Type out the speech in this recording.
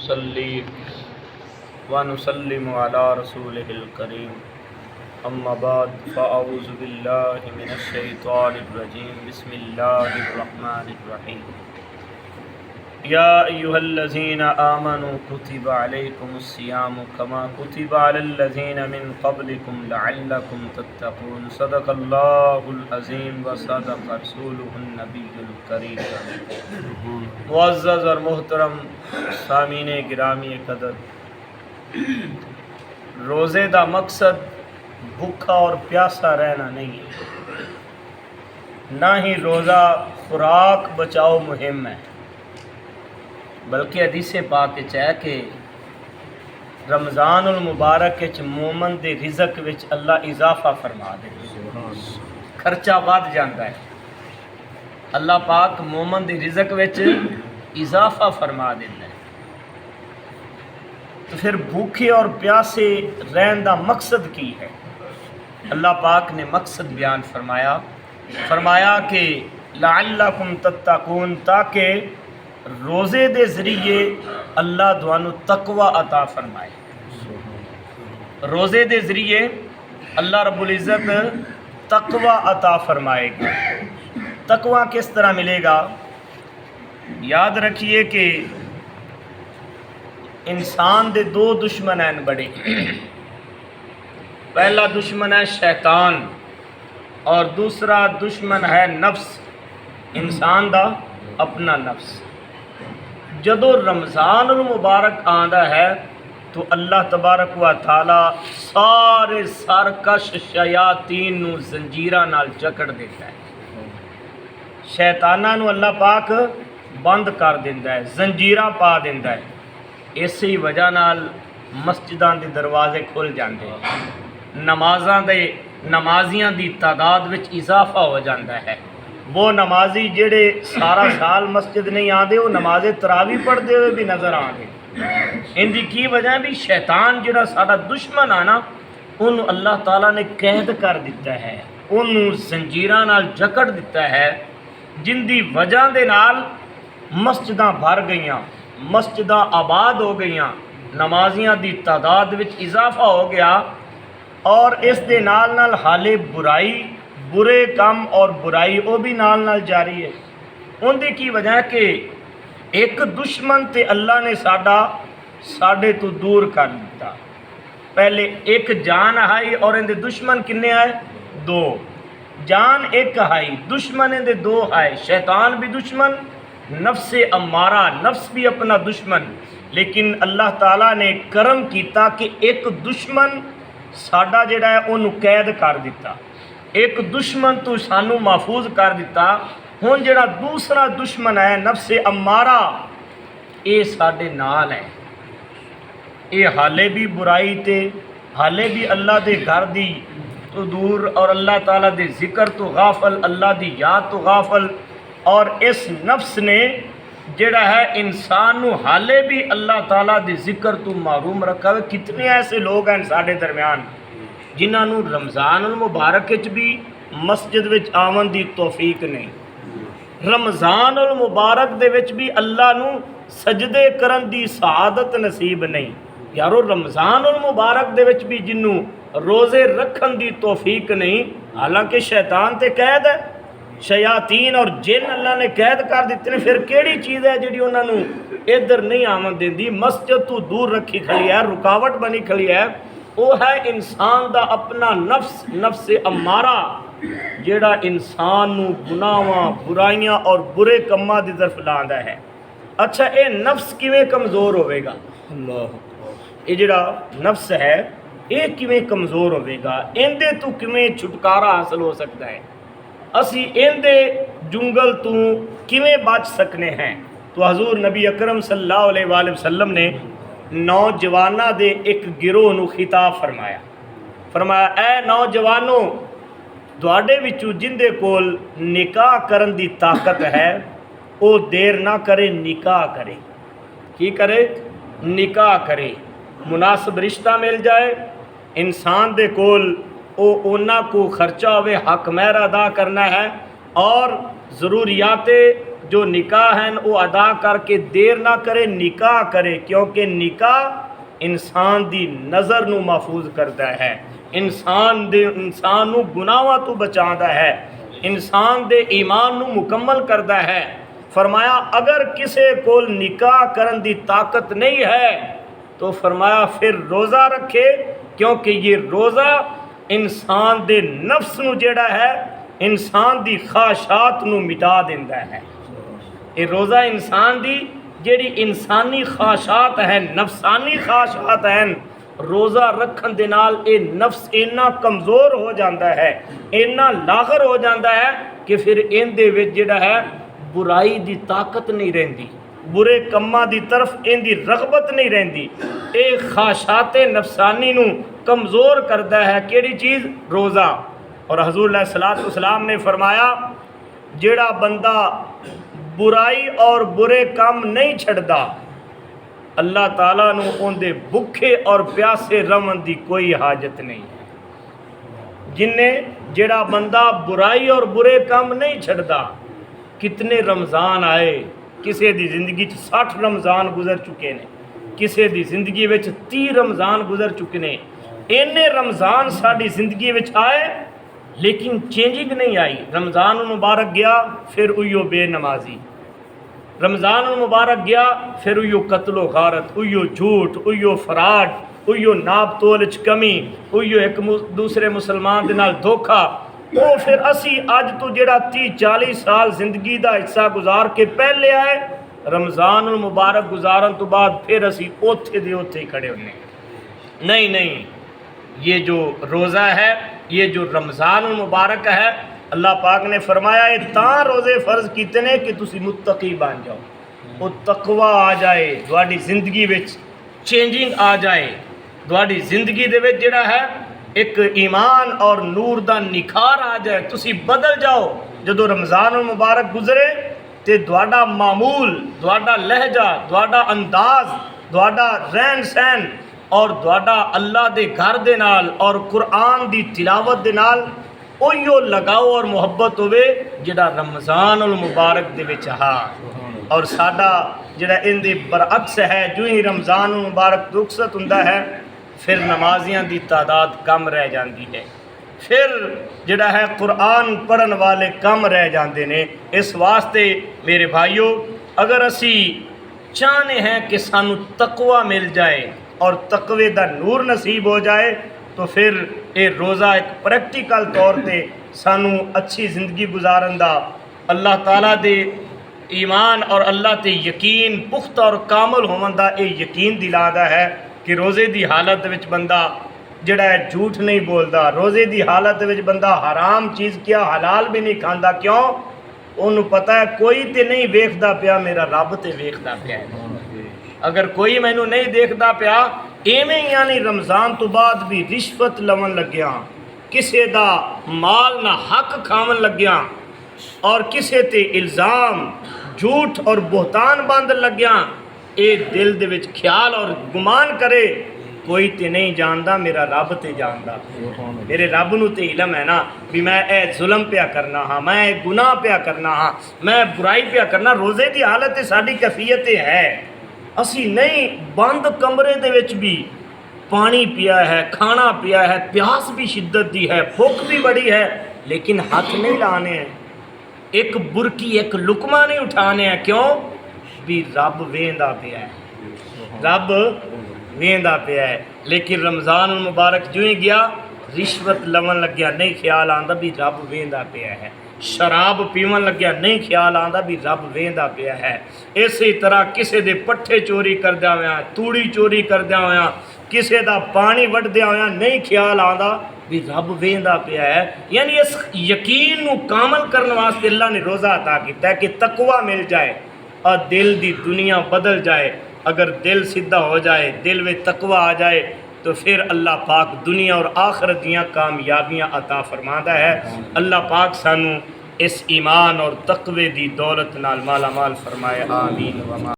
ونصلي ونسلم على رسوله الكريم أما بعد فأعوذ بالله من الشيطان الرجيم بسم الله الرحمن الرحيم يا أيها الذين آمنوا كتب عليكم الصيام كما كتب على الذين من قبلكم لعلكم تتقون صدق الله العظيم وصدق رسوله النبي الكريم معزز اور محترم سامعین گرامی قدر، روزے دا مقصد بھوکا اور پیاسا رہنا نہیں ہے، نہ ہی روزہ خوراک بچاؤ مہم ہے، بلکہ حدیث پاک وچ ہے کہ رمضان المبارک وچ مومن دے رزق وچ اللہ اضافہ فرما دے، خرچہ ود جاندا ہے، اللہ پاک مومن دے رزق وچ اضافہ فرما دیتا ہے۔ تو پھر بھوکے اور پیاسے رہن دا مقصد کی ہے؟ اللہ پاک نے مقصد بیان فرمایا کہ لعلکم تتقون، تاکہ روزے دے ذریعے اللہ دوانو تقوی عطا فرمائے۔ روزے دے ذریعے اللہ رب العزت تقوی عطا فرمائے گا۔ تقوی کس طرح ملے گا؟ یاد رکھیے کہ انسان دے دو دشمن ہیں بڑے۔ پہلا دشمن ہے شیطان اور دوسرا دشمن ہے نفس، انسان دا اپنا نفس۔ جدو رمضان المبارک آندا ہے تو اللہ تبارک و تعالی سارے سرکش شیاطین نو زنجیراں نال جکڑ دیتا ہے، شیطاناں نو اللہ پاک بند کر دیندا ہے، زنجیراں پا دیندا ہے۔ اسی وجہ نال مسجداں دے دروازے کھل جاندے ہیں، نمازیاں دی تعداد وچ اضافہ ہو جاندہ ہے۔ وہ نمازی جڑے سارا سال مسجد نہیں آندے، وہ نماز تراویح پڑھدے ہوئے بھی نظر آندے۔ ان دی کی وجہ بھی شیطان جڑا سارا دشمن آنا، انہوں اللہ تعالیٰ نے قید کر دیتا ہے، انہوں زنجیراں نال جکڑ دیتا ہے، جن دی وجہ دے نال مسجداں بھر گئیاں، مسجداں آباد ہو گئیاں، نمازیاں دی تعداد وچ اضافہ ہو گیا، اور اس دے نال حالے برائی، برے کام اور برائی وہ بھی نال جاری ہے۔ ان دی کی وجہ ہے کہ ایک دشمن تے اللہ نے ساڈے تو دور کر دیتا۔ پہلے ایک جان آئی اور ان دے دشمن کنے آئے؟ دو۔ جان ایک آئی، دشمن ان دے دو آئے، شیطان بھی دشمن، نفس امارہ، نفس بھی اپنا دشمن۔ لیکن اللہ تعالیٰ نے کرم کیتا کہ ایک دشمن ساڈا جڑا ہے انہوں قید کر دیتا، ایک دشمن تو سانو محفوظ کر دیتا۔ ہن جڑا دوسرا دشمن ہے نفس امارہ، اے ساڈے نال ہے، اے حالے بھی برائی تے حالے بھی اللہ دے گھر دی تو دور، اور اللہ تعالیٰ دے ذکر تو غافل، اللہ دی یاد تو غافل۔ اور اس نفس نے جڑا ہے انسان نو حالے بھی اللہ تعالیٰ دے ذکر تو محروم رکھا ہے۔ کتنے ایسے لوگ ہیں ساڈے درمیان جنہاں نو رمضان المبارک وچ بھی مسجد وچ آون دی توفیق نہیں، رمضان المبارک دے وچ بھی اللہ نو سجدے کرن دی سعادت نصیب نہیں۔ یارو رمضان المبارک دے وچ بھی جنوں روزے رکھن دی توفیق نہیں، حالانکہ شیطان تے قید ہے، شیاطین اور جن اللہ نے قید کر دیتے ہیں۔ پھر کیڑی چیز ہے جڑی انہاں نو ادھر نہیں آمن دیندی، مسجد تو دور رکھی کھڑی ہے، رکاوٹ بنی کھڑی ہے؟ وہ ہے انسان دا اپنا نفس، نفس امارہ، جیڑا انسان نو گناہاں، برائیاں اور برے کماں دی طرف لاندا ہے۔ اچھا، اے نفس کیویں کمزور ہوئے گا؟ یہ جڑا نفس ہے یہ کیویں کمزور ہوئے گا؟ اندے تو کیویں چھٹکارا حاصل ہو سکتا ہے؟ اسی اندے جنگل تو کیویں بچ سکنے ہیں؟ تو حضور نبی اکرم صلی اللہ علیہ وآلہ وسلم نے نوجوانہ دے ایک گروہ نو خطاب فرمایا اے نوجوانوں، تواڈے وچوں جن دے کول نکاح کرن دی طاقت ہے او دیر نہ کرے، نکاح کرے۔ کی کرے؟ نکاح کرے۔ مناسب رشتہ مل جائے، انسان دے کول اونا کو خرچہ ہوئے، حق مہر ادا کرنا ہے، اور ضروریات جو نکاح ہیں وہ ادا کر کے دیر نہ کرے، نکاح کرے، کیونکہ نکاح انسان دی نظر نو محفوظ کرتا ہے، انسان نو گناہاں تو بچاندا ہے، انسان دے ایمان نو مکمل کرتا ہے۔ فرمایا اگر کسے کول نکاح کرن دی طاقت نہیں ہے تو فرمایا پھر روزہ رکھے، کیونکہ یہ روزہ انسان دے نفس نو جڑا ہے، انسان دی خواہشات نو مٹا دیندا ہے۔ یہ روزہ انسان دی جڑی انسانی خواہشات ہیں، نفسانی خواہشات ہیں، روزہ رکھن دے نال اے نفس اتنا کمزور ہو جاتا ہے، اتنا لاغر ہو جاتا ہے کہ پھر ان دے وچ جڑا ہے برائی دی طاقت نہیں رہندی، برے کماں دی طرف ان دی رغبت نہیں رہندی۔ اے خواہشات نفسانی نو کمزور کرتا ہے کیڑی چیز؟ روزہ۔ اور حضور علیہ الصلوۃ والسلام نے فرمایا جڑا بندہ برائی اور برے کام نہیں چھڑدا، اللہ تعالیٰ نو ان دے بھکھے اور پیاسے رون دی کوئی حاجت نہیں ہے۔ جڑا بندہ برائی اور برے کام نہیں چھڑدا، کتنے رمضان آئے، کسے دی زندگی 60 رمضان گزر چکے نے، کسے دی زندگی 30 رمضان گزر چکے نے، اینے رمضان ساری زندگی آئے لیکن چینجنگ نہیں آئی۔ رمضان المبارک گیا پھر اویو بے نمازی، رمضان المبارک گیا پھر اویو قتل و غارت، اویو جھوٹ، اویو فراڈ، اویو ناپ تولچ کمی، اویو ایک دوسرے مسلمان دے نال دھوکھا۔ وہ پھر اسی اج تو جڑا 30-40 سال زندگی دا حصہ گزار کے پہلے آئے، رمضان المبارک گزارن تو بعد پھر اسی اوتھے دے اوتھے ہی کھڑے ہونے۔ نہیں، یہ جو روزہ ہے، یہ جو رمضان المبارک ہے، اللہ پاک نے فرمایا ہے تاں روزے فرض کیتے نے کہ تسی متقی بن جاؤ، وہ تقوی آ جائے تہاڈی زندگی وچ، چینجنگ آ جائے تہاڈی زندگی دے وچ، جڑا ہے ایک ایمان اور نور دا نکھار آ جائے، تسی بدل جاؤ۔ جدو رمضان المبارک گزرے تے تہاڈا معمول، تہاڈا لہجہ، تہاڈا انداز، تہاڈا رہن سہن اور تہاڈا اللہ دے گھر دے نال اور قرآن دی تلاوت دے نال اوہیو لگاؤ اور محبت ہوئے جڑا رمضان المبارک دے وچ ہا۔ اور ساڈا جڑا ان دے برعکس ہے، جو ہی رمضان المبارک رخصت ہوندا ہے پھر نمازیاں دی تعداد کم رہ جاندی ہے، پھر جڑا ہے قرآن پڑھن والے کم رہ جاندے نے۔ اس واسطے میرے بھائیو، اگر اسی چاہنے ہیں کہ سانو تقوی مل جائے اور تقوی دا نور نصیب ہو جائے، تو پھر یہ روزہ ایک پریکٹیکل طور تے سانو اچھی زندگی گزارن دا، اللہ تعالیٰ دے ایمان اور اللہ تے یقین پختہ اور کامل ہون دا یہ یقین دلادا ہے کہ روزے دی حالت وچ بندہ جڑا ہے جھوٹ نہیں بولدا، روزے دی حالت وچ بندہ حرام چیز کیا حلال بھی نہیں کھاندا۔ کیوں؟ انہوں پتہ ہے کوئی تے نہیں ویکھدا پیا، میرا رب تے ویکھدا پیا ہے۔ اگر کوئی مینوں نہیں دیکھدا پیا، ایویں یعنی رمضان تو بعد بھی رشوت لون لگیاں، کسے دا مال نہ حق کھاون لگیاں، اور کسے تے الزام، جھوٹ اور بہتان باندھ لگیاں، اے دل دے وچ خیال اور گمان کرے کوئی تے نہیں جاندا، میرا رب تے جاندا، میرے رب نو تے علم ہے نا بھی میں اے ظلم پیا کرنا ہاں، میں اے گناہ پیا کرنا ہاں، میں برائی پیا کرنا۔ روزے دی حالت ساڈی کیفیت ہے، اسی نہیں بند کمرے دے وچ بھی پانی پیا ہے، کھانا پیا ہے، پیاس بھی شدت دی ہے، بھوک بھی بڑی ہے، لیکن ہاتھ نہیں لانے ہیں، ایک برکی ایک لقمہ نہیں اٹھانے ہیں۔ کیوں؟ بھی رب ویندا پیا ہے، رب ویندا پیا ہے۔ لیکن رمضان المبارک جو ہی گیا رشوت لون لگیا، نہیں خیال آندا بھی رب ویندا پیا ہے، شراب پیون لگیا، نہیں خیال آندا بھی رب ویندا پیا ہے۔ اسی طرح کسے دے پٹھے چوری کردیا ہویا، توڑی چوری کردیا ہویا، کسے دا پانی وڈدیا ہویا، نہیں خیال آندا بھی رب ویندا پیا ہے۔ یعنی اس یقین نو کامل کرنے واسطے اللہ نے روزہ عطا کیتا ہے کہ تقوی مل جائے اور دل دی دنیا بدل جائے۔ اگر دل سیدھا ہو جائے، دل میں تقوی آ جائے، تو پھر اللہ پاک دنیا اور آخرت دیاں کامیابیاں عطا فرماتا ہے۔ اللہ پاک سانو اس ایمان اور تقوی دی دولت نال مالا مال فرمائے، آمین۔